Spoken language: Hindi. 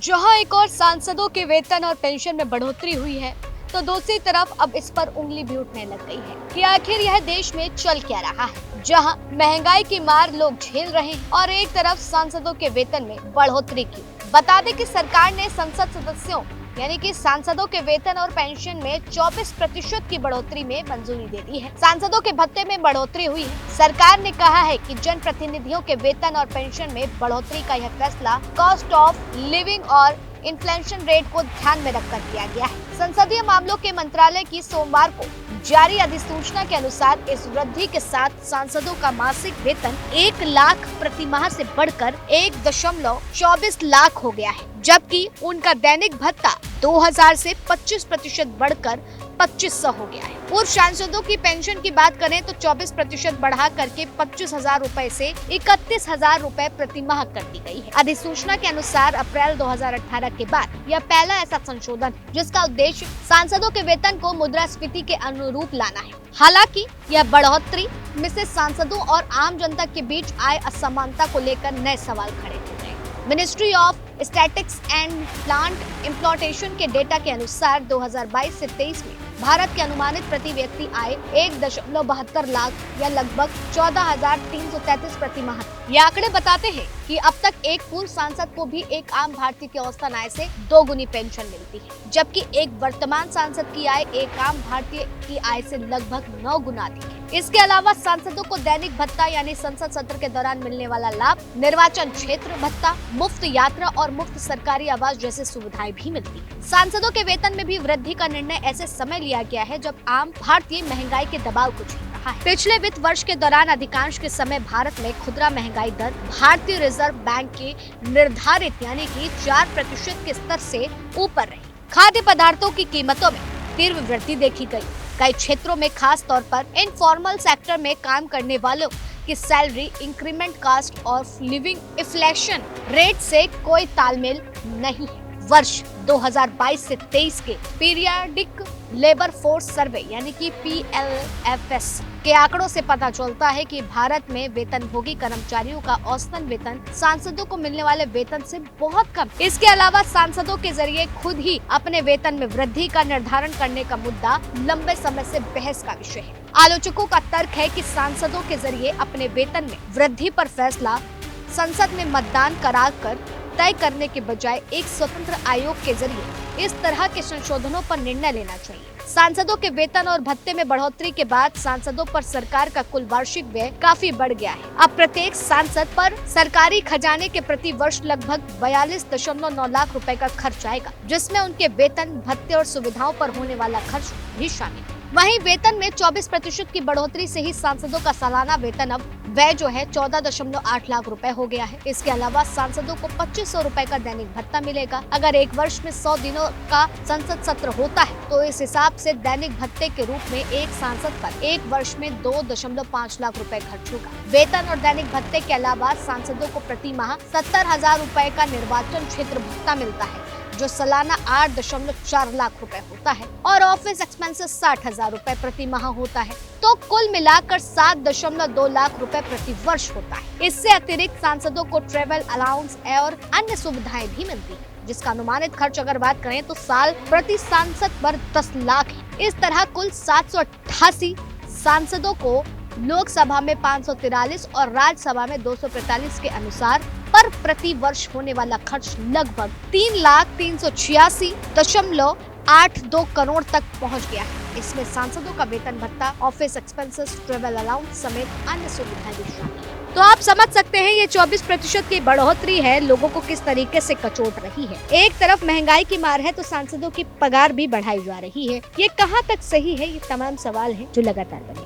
जहां एक और सांसदों के वेतन और पेंशन में बढ़ोतरी हुई है, तो दूसरी तरफ अब इस पर उंगली भी उठने लग गई है कि आखिर यह देश में चल क्या रहा है, जहां महंगाई की मार लोग झेल रहे हैं और एक तरफ सांसदों के वेतन में बढ़ोतरी की। बता दें कि सरकार ने संसद सदस्यों यानी कि सांसदों के वेतन और पेंशन में 24% की बढ़ोतरी में मंजूरी दे दी है। सांसदों के भत्ते में बढ़ोतरी हुई है। सरकार ने कहा है कि जनप्रतिनिधियों के वेतन और पेंशन में बढ़ोतरी का यह फैसला कॉस्ट ऑफ लिविंग और इन्फ्लेशन रेट को ध्यान में रखकर किया गया है। संसदीय मामलों के मंत्रालय की सोमवार को जारी अधिसूचना के अनुसार इस वृद्धि के साथ सांसदों का मासिक वेतन 1 लाख प्रति माह से बढ़कर 1.24 लाख हो गया है, जबकि उनका दैनिक भत्ता 2000 से 25% बढ़कर 2500 हो गया है। पूर्व सांसदों की पेंशन की बात करें तो 24% बढ़ा करके 25,000 रूपए से 31,000 रूपए प्रति माह कर दी गई है। अधिसूचना के अनुसार अप्रैल 2018 के बाद यह पहला ऐसा संशोधन है जिसका उद्देश्य सांसदों के वेतन को मुद्रास्फीति के अनुरूप लाना है। हालांकि यह बढ़ोतरी में से सांसदों और आम जनता के बीच आय असमानता को लेकर नए सवाल खड़े हो गए। Ministry of statistics and plant implementation के डेटा के अनुसार 2022 से 23 में भारत के अनुमानित प्रति व्यक्ति आय 1.72 लाख या लगभग 14,333 प्रति माह। ये आंकड़े बताते हैं कि अब तक एक पूर्व सांसद को भी एक आम भारतीय की औसतन आय से 2 गुनी पेंशन मिलती है, जबकि एक वर्तमान सांसद की आय एक आम भारतीय की आय से लगभग 9 गुना अधिक है। इसके अलावा सांसदों को दैनिक भत्ता यानी संसद सत्र के दौरान मिलने वाला लाभ, निर्वाचन क्षेत्र भत्ता, मुफ्त यात्रा और मुफ्त सरकारी आवास जैसी सुविधाएं भी मिलती है। सांसदों के वेतन में भी वृद्धि का निर्णय ऐसे समय लिया गया है जब आम भारतीय महंगाई के दबाव को झेल रहा है। पिछले वित्त वर्ष के दौरान अधिकांश के समय भारत में खुदरा महंगाई दर भारतीय रिजर्व बैंक के निर्धारित यानी कि 4% के स्तर से ऊपर रही। खाद्य पदार्थों की कीमतों में तीव्र वृद्धि देखी गई। कई क्षेत्रों में खास तौर पर इनफॉर्मल सेक्टर में काम करने वालों की salary increment cost of living inflation rate से कोई तालमेल नहीं है। वर्ष 2022 से 23 के पीरियडिक लेबर फोर्स सर्वे यानी कि PLFS के आंकड़ों से पता चलता है कि भारत में वेतनभोगी कर्मचारियों का औसतन वेतन सांसदों को मिलने वाले वेतन से बहुत कम। इसके अलावा सांसदों के जरिए खुद ही अपने वेतन में वृद्धि का निर्धारण करने का मुद्दा लंबे समय से बहस का विषय है। आलोचकों का तर्क है कि सांसदों के जरिए अपने वेतन में वृद्धि पर फैसला संसद में मतदान कराकर तय करने के बजाय एक स्वतंत्र आयोग के जरिए इस तरह के संशोधनों पर निर्णय लेना चाहिए। सांसदों के वेतन और भत्ते में बढ़ोतरी के बाद सांसदों पर सरकार का कुल वार्षिक व्यय काफी बढ़ गया है। अब प्रत्येक सांसद पर सरकारी खजाने के प्रति वर्ष लगभग 42.9 लाख रुपए का खर्च आएगा, जिसमें उनके वेतन, भत्ते और सुविधाओं पर होने वाला खर्च भी शामिल है। वहीं वेतन में 24% की बढ़ोतरी से ही सांसदों का सालाना वेतन अब व्यय जो है 14.8 लाख रुपए हो गया है। इसके अलावा सांसदों को 2500 रुपए का दैनिक भत्ता मिलेगा। अगर एक वर्ष में 100 दिनों का संसद सत्र होता है तो इस हिसाब से दैनिक भत्ते के रूप में एक सांसद पर एक वर्ष में 2.5 लाख रुपए खर्च होगा। वेतन और दैनिक भत्ते के अलावा सांसदों को प्रति माह 70,000 रुपए का निर्वाचन क्षेत्र भत्ता मिलता है, जो सालाना 8.4 लाख रुपए होता है, और ऑफिस एक्सपेंसेस 60,000 रुपए प्रति माह होता है। तो कुल मिलाकर 7.2 लाख रुपए प्रति वर्ष होता है। इससे अतिरिक्त सांसदों को ट्रेवल अलाउंस और अन्य सुविधाएं भी मिलती है, जिसका अनुमानित खर्च अगर बात करें तो साल प्रति सांसद पर 10 लाख है। इस तरह कुल 788 सांसदों को लोकसभा में 543 और राज्यसभा में 245 के अनुसार पर प्रति वर्ष होने वाला खर्च लगभग 3,386.82 करोड़ तक पहुंच गया है। इसमें सांसदों का वेतन भत्ता, ऑफिस एक्सपेंसेस, ट्रेवल अलाउंस समेत अन्य सुविधाएं भी शामिल हैं। तो आप समझ सकते हैं ये 24% की बढ़ोतरी है लोगों को किस तरीके से कचोट रही है। एक तरफ महंगाई की मार है तो सांसदों की पगार भी बढ़ाई जा रही है। ये कहां तक सही है, ये तमाम सवाल हैं जो लगातार बने।